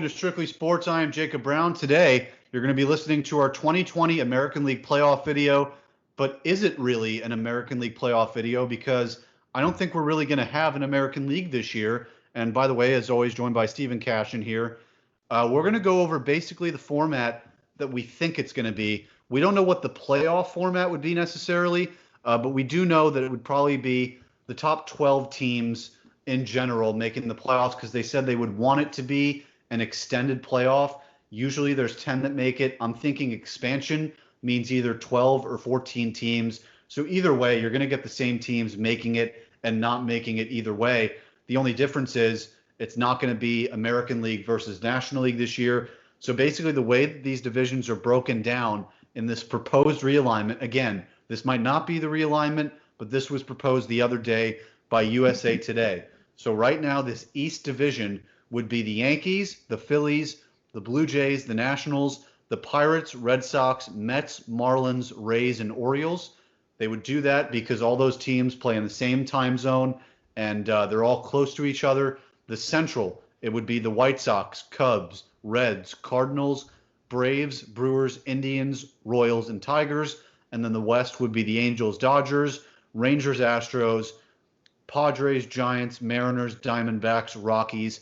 welcome to Strictly Sports. I am Jacob Brown. Today, you're going to be listening to our 2020 American League playoff video. But is it really an American League playoff video? Because I don't think we're really going to have an American League this year. And by the way, as always, joined by Stephen Cashin here. We're going to go over basically the format that we think it's going to be. We don't know what the playoff format would be necessarily, but we do know that it would probably be the top 12 teams in general making the playoffs, because they said they would want it to be an extended playoff. Usually there's 10 that make it. I'm thinking expansion means either 12 or 14 teams. So either way, you're going to get the same teams making it and not making it either way. The only difference is it's not going to be American League versus National League this year. So basically the way that these divisions are broken down in this proposed realignment, again, this might not be the realignment, but this was proposed the other day by USA Today. So right now, this East Division would be the Yankees, the Phillies, the Blue Jays, the Nationals, the Pirates, Red Sox, Mets, Marlins, Rays, and Orioles. They would do that because all those teams play in the same time zone, and they're all close to each other. The Central, it would be the White Sox, Cubs, Reds, Cardinals, Braves, Brewers, Indians, Royals, and Tigers. And then the West would be the Angels, Dodgers, Rangers, Astros, Padres, Giants, Mariners, Diamondbacks, Rockies,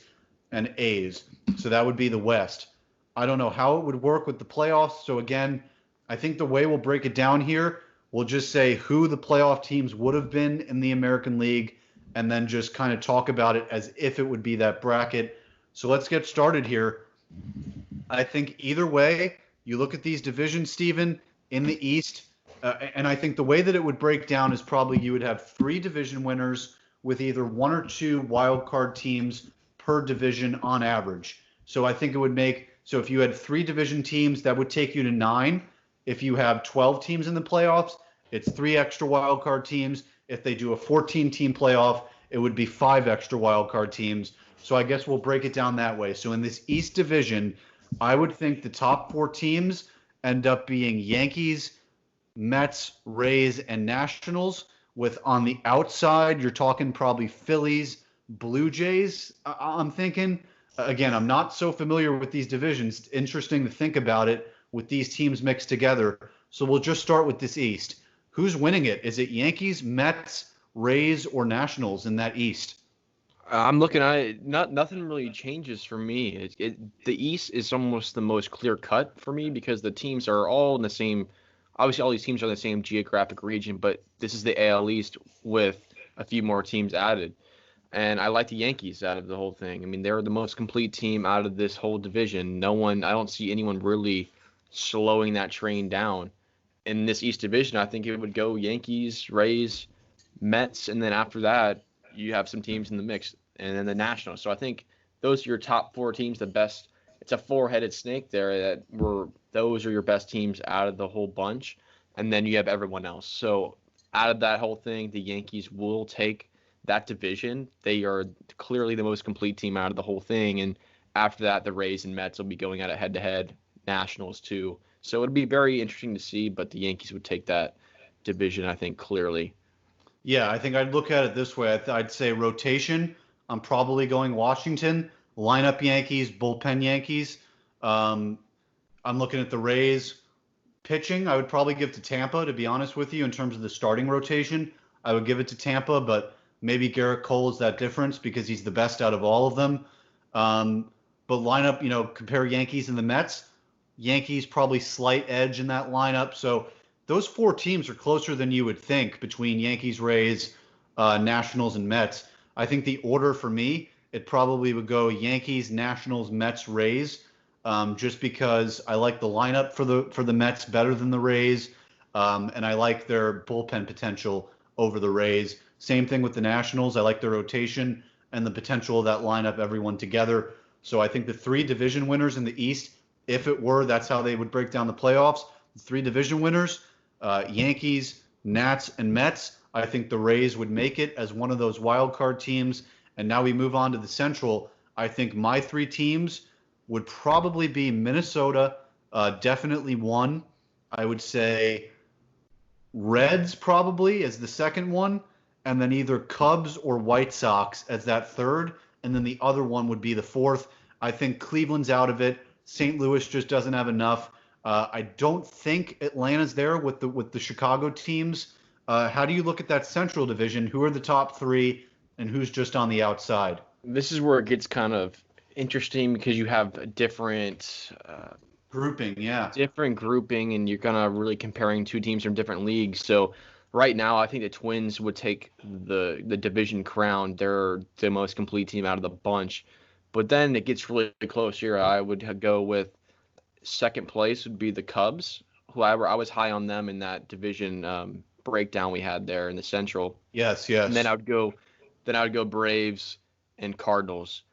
and A's. So that would be the West. I don't know how it would work with the playoffs. So again, I think the way we'll break it down here, we'll just say who the playoff teams would have been in the American League, and then just kind of talk about it as if it would be that bracket. So let's get started here. I think either way, you look at these divisions, Stephen, in the East, and I think the way that it would break down is probably you would have 3 division winners with either 1 or 2 wild card teams per division on average. So I think it would make, so if you had 3 division teams, that would take you to 9. If you have 12 teams in the playoffs, it's 3 extra wild card teams. If they do a 14-team playoff, it would be 5 extra wild card teams. So I guess we'll break it down that way. So in this East Division, I would think the top 4 teams end up being Yankees, Mets, Rays, and Nationals, with on the outside, you're talking probably Phillies, Blue Jays, I'm thinking. Again, I'm not so familiar with these divisions. Interesting to think about it with these teams mixed together. So we'll just start with this East. Who's winning it? Is it Yankees, Mets, Rays, or Nationals in that East? I'm looking at it. Nothing really changes for me. The East is almost the most clear cut for me because the teams are all in the same. Obviously, all these teams are in the same geographic region, but this is the AL East with a few more teams added. And I like the Yankees out of the whole thing. I mean, they're the most complete team out of this whole division. I don't see anyone really slowing that train down. In this East Division, I think it would go Yankees, Rays, Mets, and then after that, you have some teams in the mix, and then the Nationals. So I think those are your top 4 teams, the best. It's a 4-headed snake there those are your best teams out of the whole bunch, and then you have everyone else. So out of that whole thing, the Yankees will take that division. They are clearly the most complete team out of the whole thing, and after that, the Rays and Mets will be going at it head-to-head, Nationals too. So it'd be very interesting to see, but the Yankees would take that division, I think, clearly. Yeah, I think I'd look at it this way. I'd say rotation, I'm probably going Washington. Lineup Yankees, bullpen Yankees. I'm looking at the Rays. Pitching, I would probably give to Tampa, to be honest with you, in terms of the starting rotation. I would give it to Tampa, but maybe Garrett Cole is that difference because he's the best out of all of them. But lineup, compare Yankees and the Mets. Yankees probably slight edge in that lineup. So those 4 teams are closer than you would think between Yankees, Rays, Nationals, and Mets. I think the order for me, it probably would go Yankees, Nationals, Mets, Rays, just because I like the lineup for the Mets better than the Rays, and I like their bullpen potential over the Rays. Same thing with the Nationals. I like their rotation and the potential of that lineup, everyone together. So I think the 3 division winners in the East, if it were, that's how they would break down the playoffs. The 3 division winners, Yankees, Nats, and Mets. I think the Rays would make it as one of those wild card teams. And now we move on to the Central. I think my 3 teams would probably be Minnesota, definitely 1. I would say Reds probably as the second one, and then either Cubs or White Sox as that third, and then the other one would be the fourth. I think Cleveland's out of it. St. Louis just doesn't have enough. I don't think Atlanta's there with the Chicago teams. How do you look at that Central Division? Who are the top three, and who's just on the outside? This is where it gets kind of interesting because you have different Grouping, yeah. different grouping, and you're kind of really comparing two teams from different leagues. So right now, I think the Twins would take the division crown. They're the most complete team out of the bunch. But then it gets really close here. I would go with second place would be the Cubs, who I was high on them in that division breakdown we had there in the Central. Yes, And yes. then I would go Braves and Cardinals.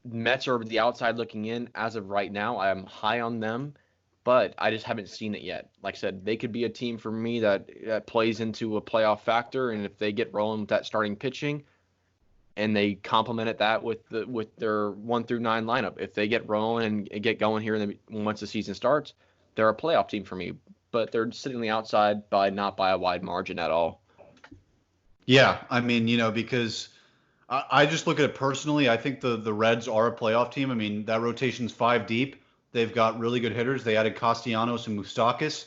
Mets are the outside looking in. As of right now, I am high on them, but I just haven't seen it yet. Like I said, they could be a team for me that plays into a playoff factor, and if they get rolling with that starting pitching, and they complemented that with their 1 through 9 lineup, if they get rolling and get going here once the season starts, they're a playoff team for me. But they're sitting on the outside not by a wide margin at all. Yeah, I mean, because I just look at it personally. I think the Reds are a playoff team. I mean, that rotation's 5 deep. They've got really good hitters. They added Castellanos and Moustakas.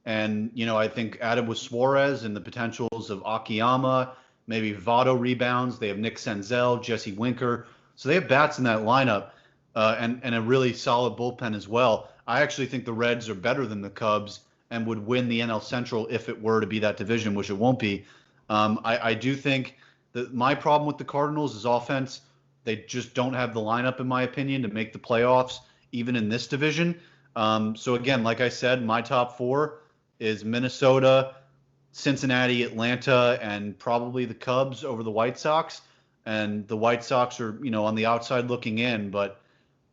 And, I think added with Suarez and the potentials of Akiyama, maybe Votto rebounds. They have Nick Senzel, Jesse Winker. So they have bats in that lineup and a really solid bullpen as well. I actually think the Reds are better than the Cubs and would win the NL Central if it were to be that division, which it won't be. I do think that my problem with the Cardinals is offense. They just don't have the lineup, in my opinion, to make the playoffs, even in this division. So again, like I said, my top four is Minnesota, Cincinnati, Atlanta, and probably the Cubs over the White Sox. And the White Sox are, on the outside looking in, but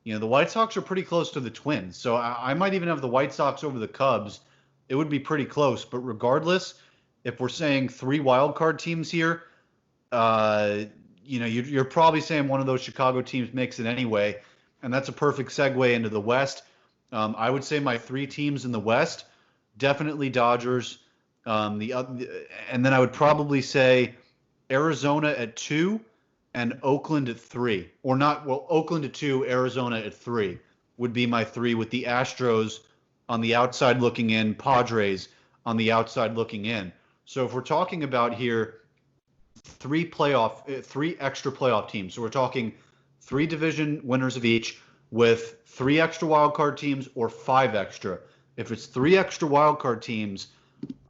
the White Sox are pretty close to the Twins. So I might even have the White Sox over the Cubs. It would be pretty close. But regardless, if we're saying 3 wild card teams here, you're probably saying one of those Chicago teams makes it anyway, and that's a perfect segue into the West. I would say my 3 teams in the West, definitely Dodgers. And then I would probably say Arizona at 2 and Oakland at 3, or not. Well, Oakland at 2, Arizona at 3 would be my 3, with the Astros on the outside looking in, Padres on the outside looking in. So if we're talking about here 3 extra playoff teams, so we're talking 3 division winners of each with 3 extra wild card teams or 5 extra. If it's 3 extra wild card teams,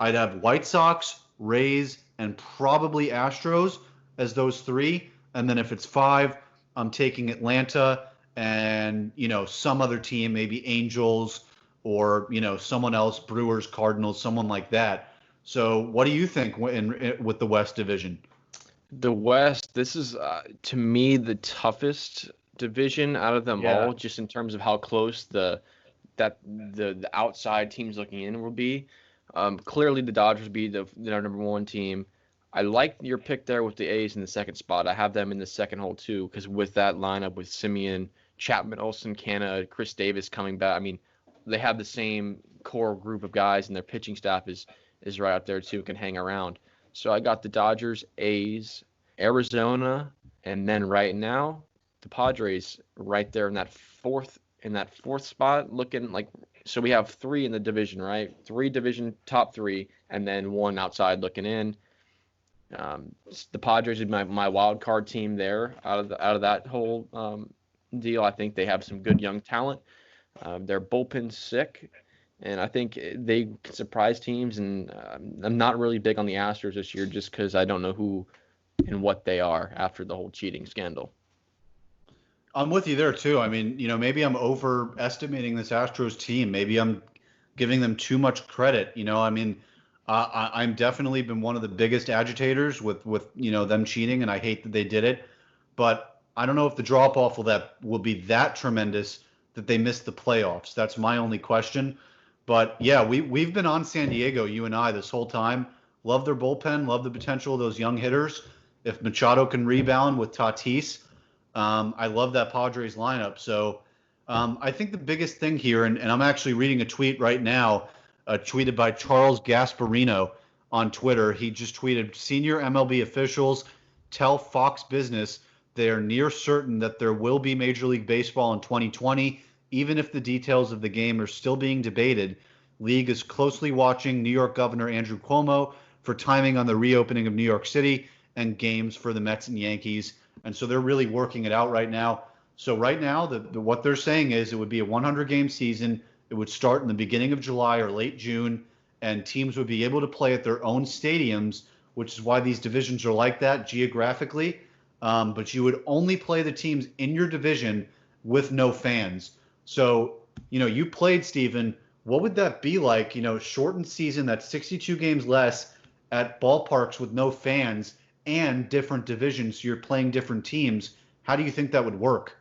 I'd have White Sox, Rays, and probably Astros as those 3. And then if it's 5, I'm taking Atlanta and, some other team, maybe Angels or, someone else, Brewers, Cardinals, someone like that. So what do you think with the West Division? The West, this is, to me, the toughest division out of them all, just in terms of how close the outside teams looking in will be. Clearly, the Dodgers would be their number 1 team. I like your pick there with the A's in the second spot. I have them in the second hole, too, because with that lineup with Simeon, Chapman, Olson, Canna, Chris Davis coming back, I mean, they have the same core group of guys, and their pitching staff is right up there, too, can hang around. So I got the Dodgers, A's, Arizona, and then right now, the Padres right there in that fourth spot, looking like. So we have 3 in the division, right? 3 division top 3, and then 1 outside looking in. The Padres is my wild card team there out of that whole deal. I think they have some good young talent. Their bullpen's sick, and I think they can surprise teams. And I'm not really big on the Astros this year, just because I don't know who and what they are after the whole cheating scandal. I'm with you there too. I mean, maybe I'm overestimating this Astros team. Maybe I'm giving them too much credit. I mean, I'm definitely been one of the biggest agitators with them cheating, and I hate that they did it. But I don't know if the drop off will be that tremendous that they missed the playoffs. That's my only question. But yeah, we've been on San Diego, you and I, this whole time. Love their bullpen. Love the potential of those young hitters. If Machado can rebound with Tatis. I love that Padres lineup. So I think the biggest thing here, and I'm actually reading a tweet right now, tweeted by Charles Gasparino on Twitter. He just tweeted, "Senior MLB officials tell Fox Business they're near certain that there will be Major League Baseball in 2020, even if the details of the game are still being debated. League is closely watching New York Governor Andrew Cuomo for timing on the reopening of New York City and games for the Mets and Yankees. And so they're really working it out right now. So right now, what they're saying is it would be a 100-game season. It would start in the beginning of July or late June, and teams would be able to play at their own stadiums, which is why these divisions are like that geographically. But you would only play the teams in your division with no fans. So, you played, Steven. What would that be like? Shortened season, that's 62 games less at ballparks with no fans and different divisions. So you're playing different teams. How do you think that would work?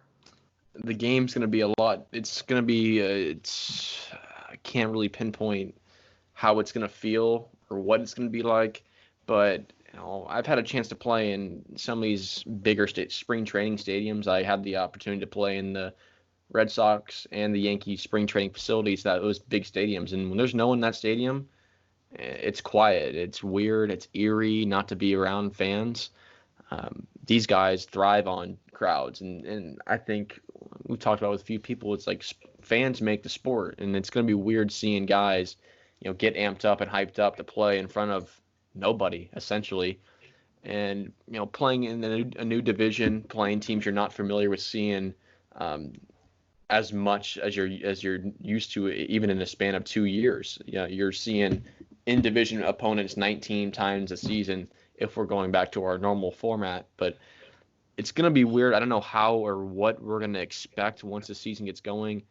The game's going to be a lot. It's going to be, I can't really pinpoint how it's going to feel or what it's going to be like, but I've had a chance to play in some of these bigger spring training stadiums. I had the opportunity to play in the Red Sox and the Yankees spring training facilities, those big stadiums. And when there's no one in that stadium, it's quiet. It's weird. It's eerie not to be around fans. These guys thrive on crowds. And I think we've talked about with a few people, it's like fans make the sport. And it's going to be weird seeing guys, get amped up and hyped up to play in front of nobody, essentially. And, playing in a new division, playing teams you're not familiar with seeing, as much as you're used to, even in a span of 2 years. You're seeing in division opponents 19 times a season if we're going back to our normal format. But it's going to be weird. I don't know how or what we're going to expect once the season gets going.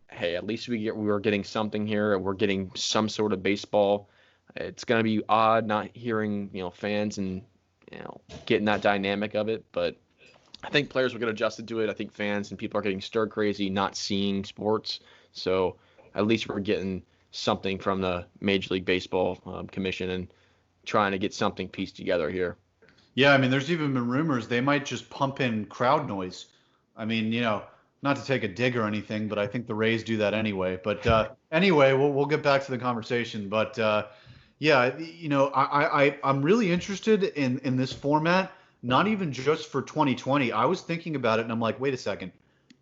Hey, at least we're getting something here. We're getting some sort of baseball. It's going to be odd not hearing fans and getting that dynamic of it, but I think players will get adjusted to it. I think fans and people are getting stir crazy not seeing sports. So at least we're getting something from the Major League Baseball Commission and trying to get something pieced together here. Yeah, I mean, there's even been rumors they might just pump in crowd noise. I mean, not to take a dig or anything, but I think the Rays do that anyway. But anyway, we'll get back to the conversation. But yeah, I'm really interested in this format. Not even just for 2020. I was thinking about it and I'm like, wait a second.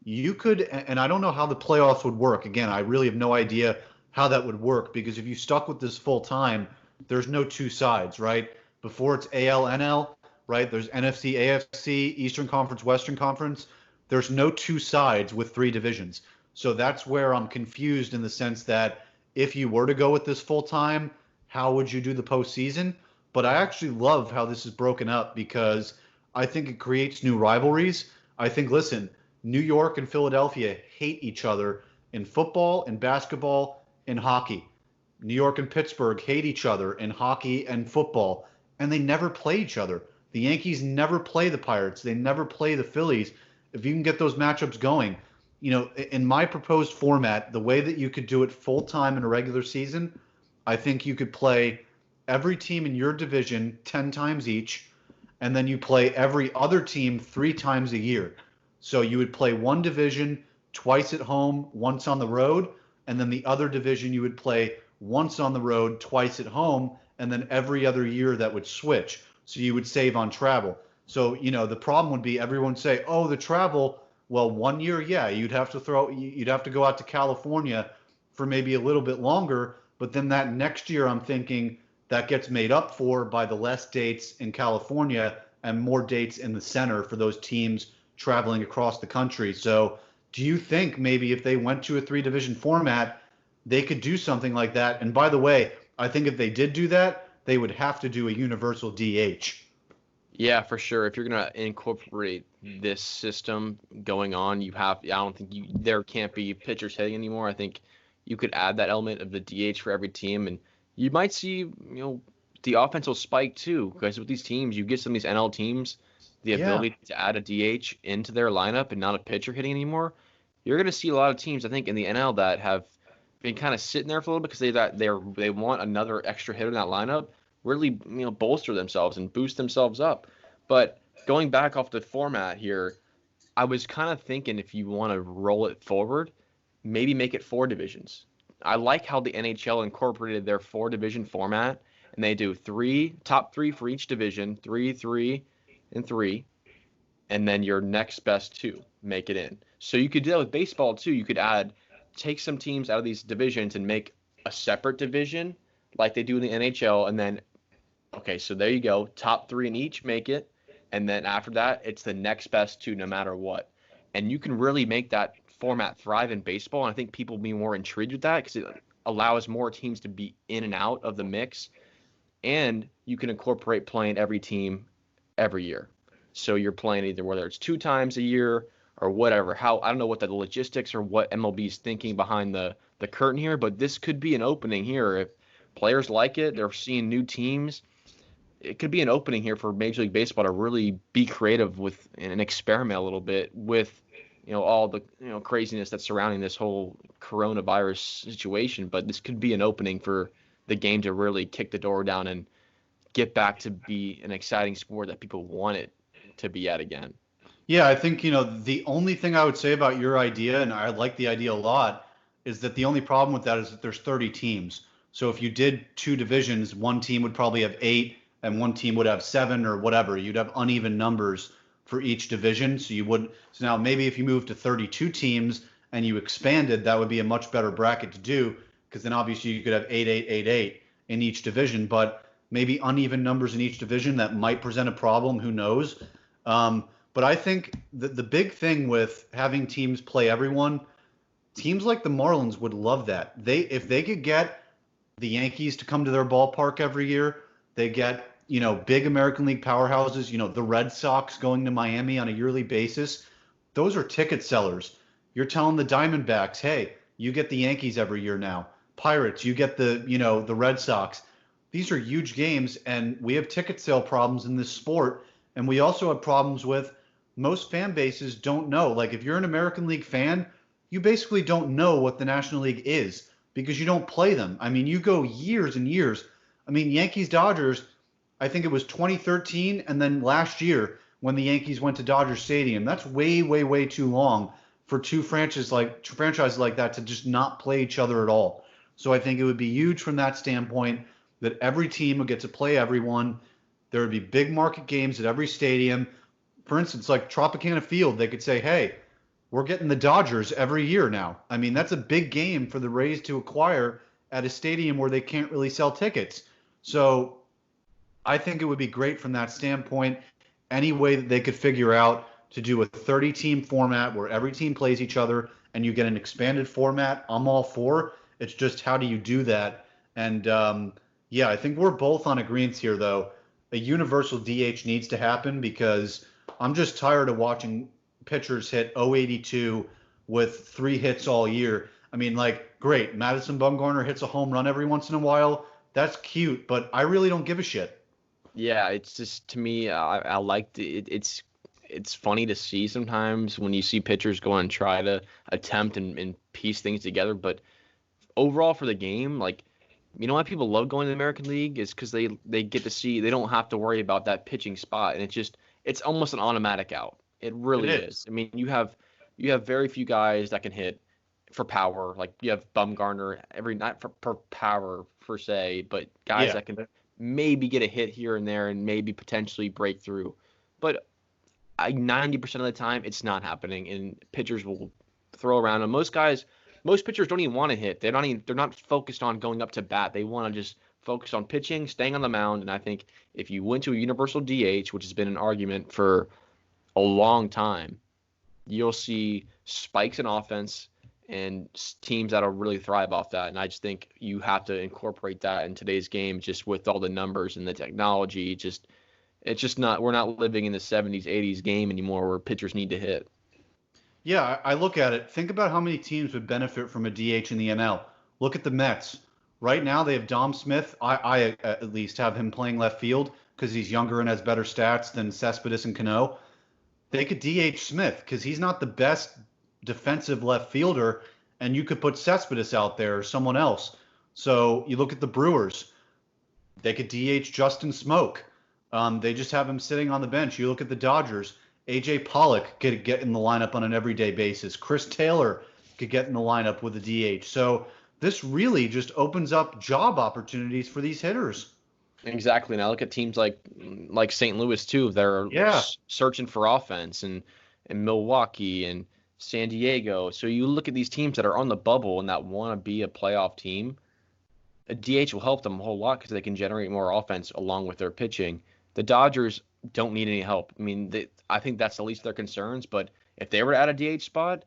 You could, and I don't know how the playoffs would work. Again, I really have no idea how that would work because if you stuck with this full time, there's no two sides, right? Before it's AL, NL, right? There's NFC, AFC, Eastern Conference, Western Conference. There's no two sides with three divisions. So that's where I'm confused in the sense that if you were to go with this full time, how would you do the postseason? But I actually love how this is broken up because I think it creates new rivalries. I think, listen, New York and Philadelphia hate each other in football, in basketball, in hockey. New York and Pittsburgh hate each other in hockey and football, and they never play each other. The Yankees never play the Pirates. They never play the Phillies. If you can get those matchups going, in my proposed format, the way that you could do it full time in a regular season, I think you could play every team in your division 10 times each, and then you play every other team 3 times a year. So you would play one division twice at home, once on the road, and then the other division you would play once on the road, twice at home, and then every other year that would switch. So you would save on travel. So, the problem would be everyone say, oh, the travel, well, 1 year, yeah, you'd have to go out to California for maybe a little bit longer, but then that next year I'm thinking that gets made up for by the less dates in California and more dates in the center for those teams traveling across the country. So do you think maybe if they went to a 3-division format, they could do something like that? And by the way, I think if they did do that, they would have to do a universal DH. Yeah, for sure. If you're going to incorporate this system going on, I don't think there can't be pitchers hitting anymore. I think you could add that element of the DH for every team, and you might see, the offense will spike too, because with these teams, you get some of these NL teams, the ability to add a DH into their lineup and not a pitcher hitting anymore. You're going to see a lot of teams, I think, in the NL that have been kind of sitting there for a little bit because they want another extra hitter in that lineup, really, bolster themselves and boost themselves up. But going back off the format here, I was kind of thinking if you want to roll it forward, maybe make it 4 divisions. I like how the NHL incorporated their 4-division format, and they do top 3 for each division, 3, 3, and 3. and then your next best two make it in. So you could do that with baseball too. You could take some teams out of these divisions and make a separate division like they do in the NHL, and then okay, so there you go. Top three in each make it, and then after that, it's the next best two no matter what. And you can really make that format thrive in baseball, and I think people will be more intrigued with that because it allows more teams to be in and out of the mix, and you can incorporate playing every team every year. So you're playing either whether it's 2 times a year or whatever. I don't know what the logistics or what MLB is thinking behind the curtain here, but this could be an opening here if players like it. They're seeing new teams. It could be an opening here for Major League Baseball to really be creative with and experiment a little bit with all the craziness that's surrounding this whole coronavirus situation. But this could be an opening for the game to really kick the door down and get back to be an exciting sport that people want it to be at again. Yeah, I think, the only thing I would say about your idea, and I like the idea a lot, is that the only problem with that is that there's 30 teams. So if you did 2 divisions, one team would probably have 8 and one team would have 7 or whatever. You'd have uneven numbers for each division. So now maybe if you moved to 32 teams and you expanded, that would be a much better bracket to do, because then obviously you could have 8, 8, 8, 8 in each division. But maybe uneven numbers in each division, that might present a problem. Who knows? But I think the big thing with having teams play everyone, teams like the Marlins would love that. If they could get the Yankees to come to their ballpark every year, they get big American League powerhouses, the Red Sox going to Miami on a yearly basis. Those are ticket sellers. You're telling the Diamondbacks, hey, you get the Yankees every year now. Pirates, you get the Red Sox. These are huge games, and we have ticket sale problems in this sport. And we also have problems with most fan bases don't know. Like, if you're an American League fan, you basically don't know what the National League is because you don't play them. I mean, you go years and years. I mean, Yankees Dodgers, I think it was 2013, and then last year when the Yankees went to Dodger Stadium. That's way, way, way too long for two franchises like that to just not play each other at all. So I think it would be huge from that standpoint that every team would get to play everyone. There would be big market games at every stadium. For instance, like Tropicana Field, they could say, hey, we're getting the Dodgers every year now. I mean, that's a big game for the Rays to acquire at a stadium where they can't really sell tickets. So I think it would be great from that standpoint. Any way that they could figure out to do a 30-team format where every team plays each other and you get an expanded format, I'm all for. It's just, how do you do that? And yeah, I think we're both on agreement here, though. A universal DH needs to happen because I'm just tired of watching pitchers hit 082 with 3 hits all year. I mean, like, great, Madison Bumgarner hits a home run every once in a while. That's cute, but I really don't give a shit. Yeah, it's just, to me, I like it's funny to see sometimes when you see pitchers go and try to attempt and piece things together. But overall for the game, like, you know why people love going to the American League is because they get to see, they don't have to worry about that pitching spot, and it's almost an automatic out. It really is. I mean, you have very few guys that can hit for power. Like, you have Bumgarner not for power per se, but guys that can maybe get a hit here and there and maybe potentially break through. But 90% of the time, it's not happening, and pitchers will throw around. And most pitchers don't even want to hit. They're not focused on going up to bat. They want to just focus on pitching, staying on the mound. And I think if you went to a universal DH, which has been an argument for a long time, you'll see spikes in offense and teams that'll really thrive off that. And I just think you have to incorporate that in today's game, just with all the numbers and the technology. It's just not, we're not living in the 70s, 80s game anymore where pitchers need to hit. Yeah, I look at it. Think about how many teams would benefit from a DH in the NL. Look at the Mets. Right now they have Dom Smith. I at least have him playing left field because he's younger and has better stats than Cespedes and Cano. They could DH Smith because he's not the best defensive left fielder, and you could put Cespedes out there or someone else. So you look at the Brewers. They could DH Justin Smoke. They just have him sitting on the bench. You look at the Dodgers. A.J. Pollock could get in the lineup on an everyday basis. Chris Taylor could get in the lineup with a DH. So this really just opens up job opportunities for these hitters. Exactly. And I look at teams like St. Louis too. They're Yeah. searching for offense, and Milwaukee and San Diego. So you look at these teams that are on the bubble and that want to be a playoff team. A DH will help them a whole lot because they can generate more offense along with their pitching. The Dodgers don't need any help. I mean, I think that's the least of their concerns. But if they were at a DH spot,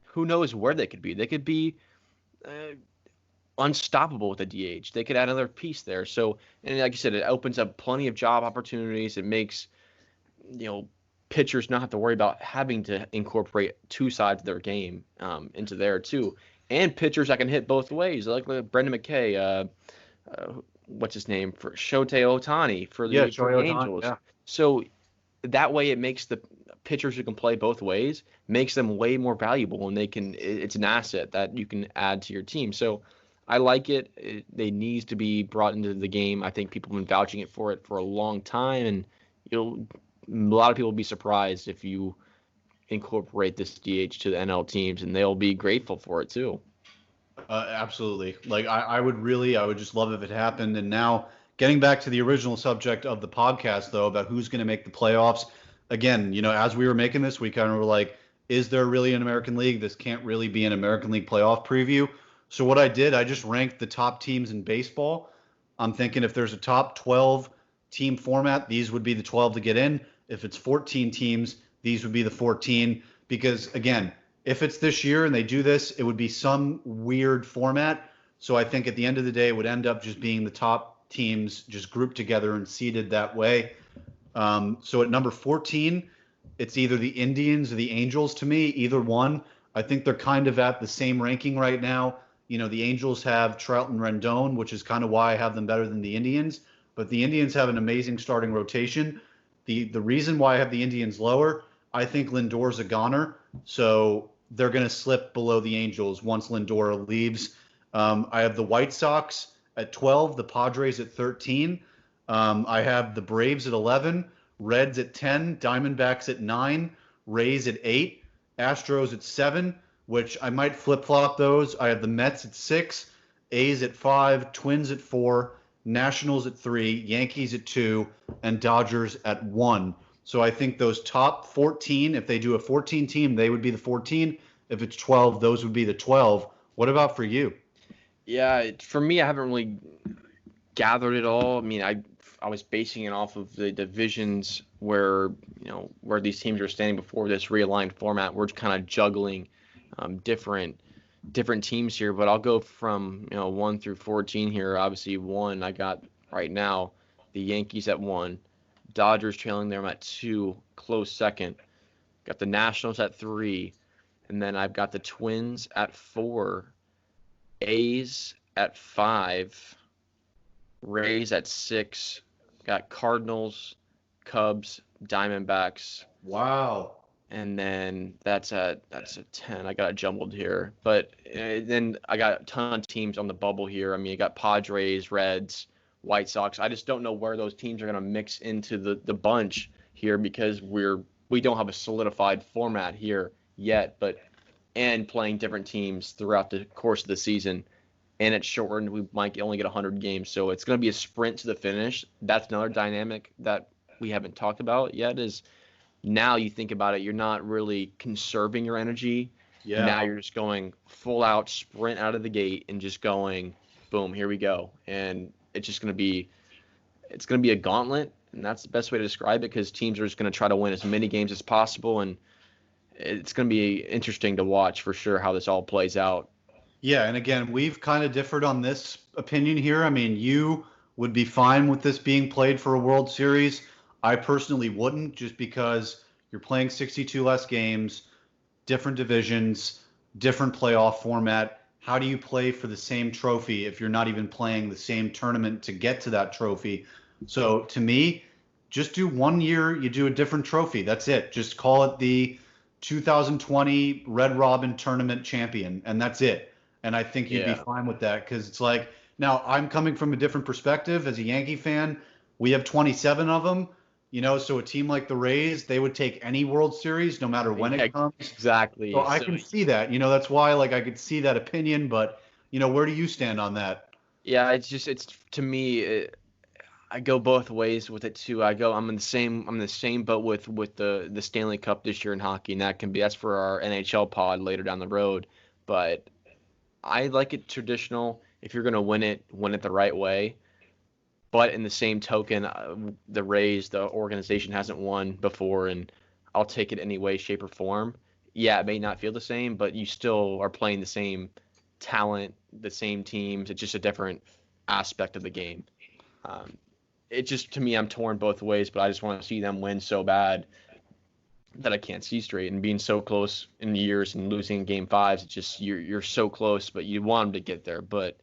who knows where they could be? They could be uh, unstoppable with a DH. They could add another piece there. So, and like you said, it opens up plenty of job opportunities. It makes, you know, pitchers not have to worry about having to incorporate two sides of their game into there too. And pitchers that can hit both ways, like Brendan McKay, what's his name, for Shohei Ohtani for Yeah, the Shohei Ohtani. Angels. Yeah. So that way it makes the pitchers who can play both ways makes them way more valuable, and it's an asset that you can add to your team. So I like it. They needs to be brought into the game. I think people have been vouching for it for a long time, and a lot of people will be surprised if you incorporate this DH to the NL teams, and they'll be grateful for it too. Absolutely. Like I would just love if it happened. And now getting back to the original subject of the podcast, though, about who's going to make the playoffs. Again, as we were making this, we kind of were like, is there really an American League? This can't really be an American League playoff preview. So what I did, I just ranked the top teams in baseball. I'm thinking if there's a top 12 team format, these would be the 12 to get in. If it's 14 teams, these would be the 14. Because again, if it's this year and they do this, it would be some weird format. So I think at the end of the day, it would end up just being the top teams just grouped together and seeded that way. So at number 14, it's either the Indians or the Angels to me, either one. I think they're kind of at the same ranking right now. The Angels have Trout and Rendon, which is kind of why I have them better than the Indians. But the Indians have an amazing starting rotation. The reason why I have the Indians lower, I think Lindor's a goner. So they're going to slip below the Angels once Lindor leaves. I have the White Sox at 12, the Padres at 13. I have the Braves at 11, Reds at 10, Diamondbacks at 9, Rays at 8, Astros at 7, which I might flip-flop those. I have the Mets at 6, A's at 5, Twins at 4, Nationals at 3, Yankees at 2, and Dodgers at 1. So I think those top 14, if they do a 14 team, they would be the 14. If it's 12, those would be the 12. What about for you? Yeah, for me, I haven't really gathered it all. I mean, I was basing it off of the divisions where these teams are standing before this realigned format. We're kind of juggling different teams here, but I'll go from 1 through 14 here. Obviously, 1 I got right now, the Yankees at 1, Dodgers trailing them at 2, close second. Got the Nationals at 3, and then I've got the Twins at 4, A's at 5, Rays at 6, got Cardinals, Cubs, Diamondbacks. Wow. And then that's a 10. I got it jumbled here. But then I got a ton of teams on the bubble here. I mean, you got Padres, Reds, White Sox. I just don't know where those teams are going to mix into the bunch here because we don't have a solidified format here yet. And playing different teams throughout the course of the season. And it's shortened. We might only get 100 games. So it's going to be a sprint to the finish. That's another dynamic that we haven't talked about yet is now you think about it, you're not really conserving your energy. Yeah. Now you're just going full out sprint out of the gate and just going, boom, here we go. And it's just going to be a gauntlet. And that's the best way to describe it because teams are just going to try to win as many games as possible. And it's going to be interesting to watch for sure how this all plays out. Yeah, and again, we've kind of differed on this opinion here. I mean, you would be fine with this being played for a World Series. I personally wouldn't just because you're playing 62 less games, different divisions, different playoff format. How do you play for the same trophy if you're not even playing the same tournament to get to that trophy? So to me, just do 1 year, you do a different trophy. That's it. Just call it the 2020 Red Robin Tournament champion, and that's it. And I think you'd be fine with that because it's like, now I'm coming from a different perspective as a Yankee fan. We have 27 of them, so a team like the Rays, they would take any World Series no matter when it comes. Exactly. So I can see that, that's why I could see that opinion, but where do you stand on that? Yeah, it's to me, I go both ways with it too. I'm in the same boat with the Stanley Cup this year in hockey, and that's for our NHL pod later down the road. But I like it traditional. If you're gonna win it the right way. But in the same token, the Rays, the organization hasn't won before, and I'll take it any way, shape, or form. Yeah, it may not feel the same, but you still are playing the same talent, the same teams. It's just a different aspect of the game. Um, it just, to me, I'm torn both ways, but I just want to see them win so bad that I can't see straight. And being so close in the years and losing in game fives, it's just you're so close, but you want them to get there. But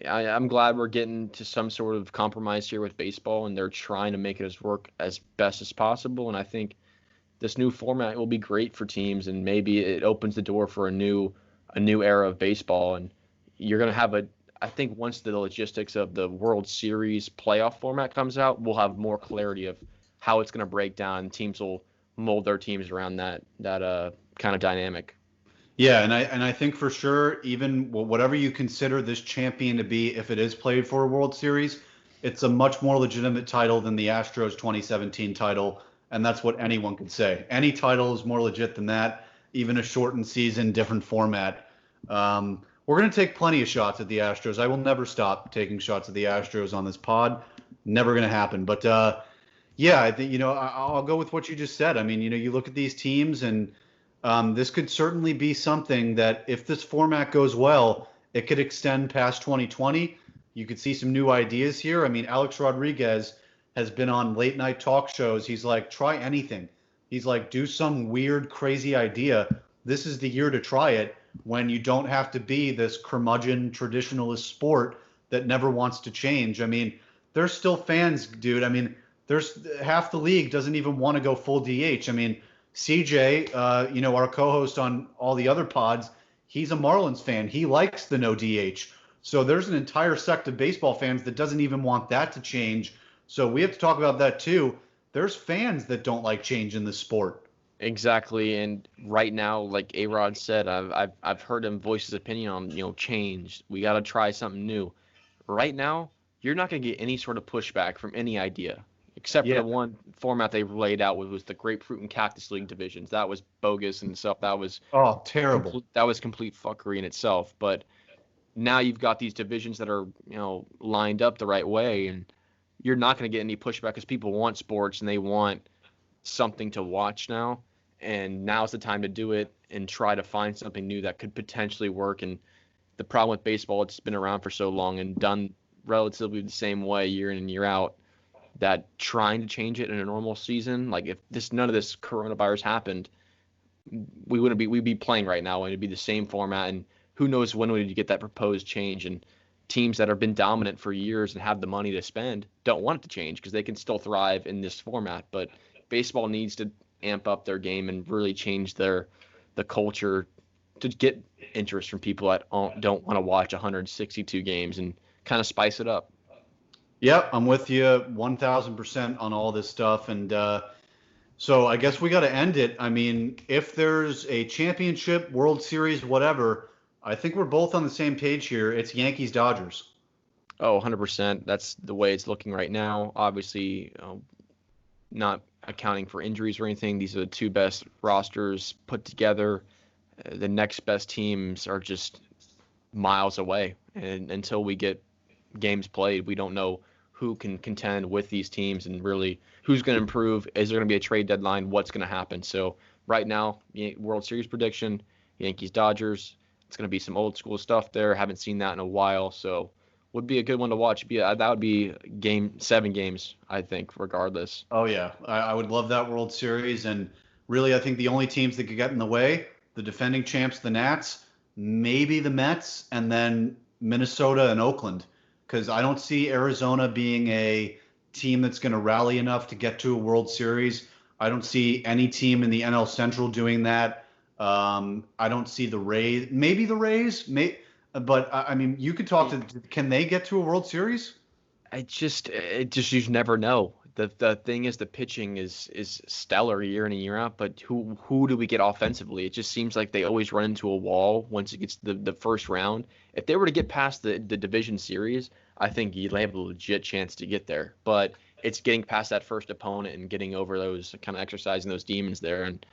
I'm glad we're getting to some sort of compromise here with baseball, and they're trying to make it as work as best as possible. And I think this new format will be great for teams, and maybe it opens the door for a new era of baseball. And you're gonna have I think once the logistics of the World Series playoff format comes out, we'll have more clarity of how it's gonna break down. Teams will mold their teams around that kind of dynamic. Yeah, and I think for sure, even whatever you consider this champion to be, if it is played for a World Series, it's a much more legitimate title than the Astros 2017 title, and that's what anyone could say. Any title is more legit than that, even a shortened season, different format. We're going to take plenty of shots at the Astros. I will never stop taking shots at the Astros on this pod. Never going to happen. But yeah, I think I'll go with what you just said. I mean, you look at these teams and. This could certainly be something that if this format goes well, it could extend past 2020. You could see some new ideas here. I mean, Alex Rodriguez has been on late night talk shows. He's like, try anything. He's like, do some weird, crazy idea. This is the year to try it when you don't have to be this curmudgeon traditionalist sport that never wants to change. I mean, there's still fans, dude. I mean, there's half the league doesn't even want to go full DH. I mean, CJ, our co-host on all the other pods, he's a Marlins fan. He likes the no DH. So there's an entire sect of baseball fans that doesn't even want that to change. So we have to talk about that too. There's fans that don't like change in the sport. Exactly, and right now, like A-Rod said, I've heard him voice his opinion on change. We got to try something new. Right now, you're not going to get any sort of pushback from any idea, except for Yeah. the one format they laid out, which was the Grapefruit and Cactus League divisions. That was bogus and stuff. Oh, terrible. That was complete fuckery in itself. But now you've got these divisions that are lined up the right way, and you're not going to get any pushback because people want sports and they want something to watch now. And now's the time to do it and try to find something new that could potentially work. And the problem with baseball, it's been around for so long and done relatively the same way year in and year out, that trying to change it in a normal season, like if none of this coronavirus happened, we'd be playing right now and it'd be the same format. And who knows when we'd get that proposed change. And teams that have been dominant for years and have the money to spend don't want it to change because they can still thrive in this format. But baseball needs to amp up their game and really change the culture to get interest from people that don't want to watch 162 games and kind of spice it up. Yep, I'm with you 1000% on all this stuff. And so I guess we got to end it. I mean, if there's a championship, World Series, whatever, I think we're both on the same page here. It's Yankees Dodgers. Oh, 100%. That's the way it's looking right now. Obviously, not accounting for injuries or anything. These are the two best rosters put together. The next best teams are just miles away. And until we get games played, we don't know who can contend with these teams and really who's going to improve. Is there going to be a trade deadline? What's going to happen? So right now, World Series prediction, Yankees Dodgers. It's going to be some old school stuff there. Haven't seen that in a while. So would be a good one to watch. That would be seven games, I think, regardless. Oh, yeah. I would love that World Series. And really, I think the only teams that could get in the way, the defending champs, the Nats, maybe the Mets, and then Minnesota and Oakland. Because I don't see Arizona being a team that's going to rally enough to get to a World Series. I don't see any team in the NL Central doing that. I don't see the Rays. Maybe the Rays, but I mean, you could talk to. Can they get to a World Series? It just you never know. The thing is, the pitching is stellar year in and year out, but who do we get offensively? It just seems like they always run into a wall once it gets the first round. If they were to get past the division series, I think you have a legit chance to get there. But it's getting past that first opponent and getting over those, kind of exercising those demons there. And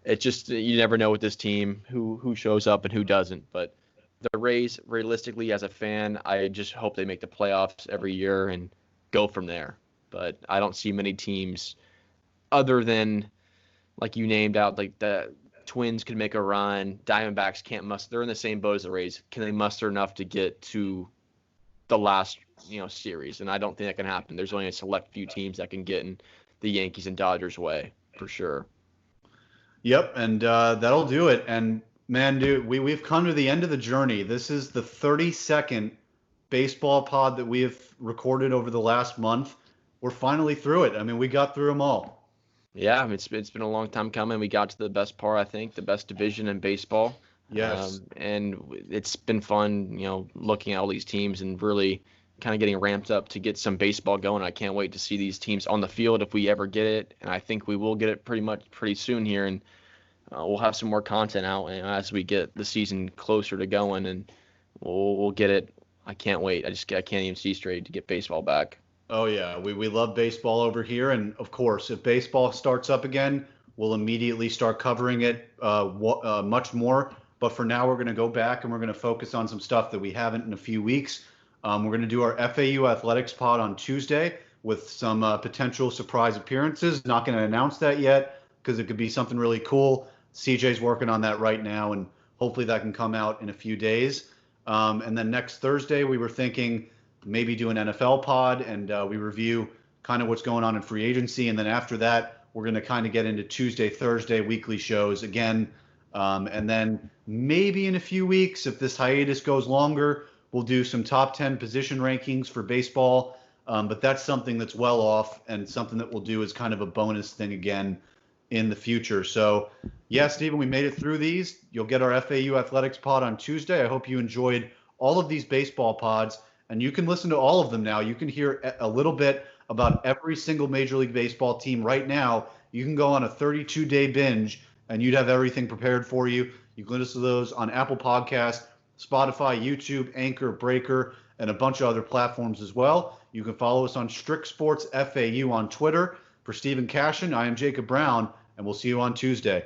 it just, you never know with this team who shows up and who doesn't. But the Rays, realistically, as a fan, I just hope they make the playoffs every year and go from there. But I don't see many teams other than, like you named out, like the Twins could make a run. Diamondbacks can't muster. They're in the same boat as the Rays. Can they muster enough to get to the last, series? And I don't think that can happen. There's only a select few teams that can get in the Yankees and Dodgers way for sure. Yep, and that'll do it. And man, dude, we've come to the end of the journey. This is the 32nd baseball pod that we have recorded over the last month. We're finally through it. I mean, we got through them all. Yeah, it's been a long time coming. We got to the best part, I think, the best division in baseball. Yes. And it's been fun, looking at all these teams and really kind of getting ramped up to get some baseball going. I can't wait to see these teams on the field if we ever get it, and I think we will get it pretty soon here, and we'll have some more content out as we get the season closer to going, and we'll get it. I can't wait. I can't even see straight to get baseball back. Oh yeah, we love baseball over here, and of course, if baseball starts up again, we'll immediately start covering it much more. But for now, we're going to go back and we're going to focus on some stuff that we haven't in a few weeks. We're going to do our FAU Athletics pod on Tuesday with some potential surprise appearances. Not going to announce that yet because it could be something really cool. CJ's working on that right now, and hopefully that can come out in a few days. And then next Thursday, we were thinking maybe do an NFL pod, and we review kind of what's going on in free agency. And then after that, we're going to kind of get into Tuesday, Thursday weekly shows again. And then maybe in a few weeks, if this hiatus goes longer, we'll do some top 10 position rankings for baseball. But that's something that's well off and something that we'll do as kind of a bonus thing again in the future. So, yeah, Stephen, we made it through these. You'll get our FAU Athletics pod on Tuesday. I hope you enjoyed all of these baseball pods. And you can listen to all of them now. You can hear a little bit about every single Major League Baseball team right now. You can go on a 32-day binge, and you'd have everything prepared for you. You can listen to those on Apple Podcasts, Spotify, YouTube, Anchor, Breaker, and a bunch of other platforms as well. You can follow us on Strict Sports FAU on Twitter. For Stephen Cashin, I am Jacob Brown, and we'll see you on Tuesday.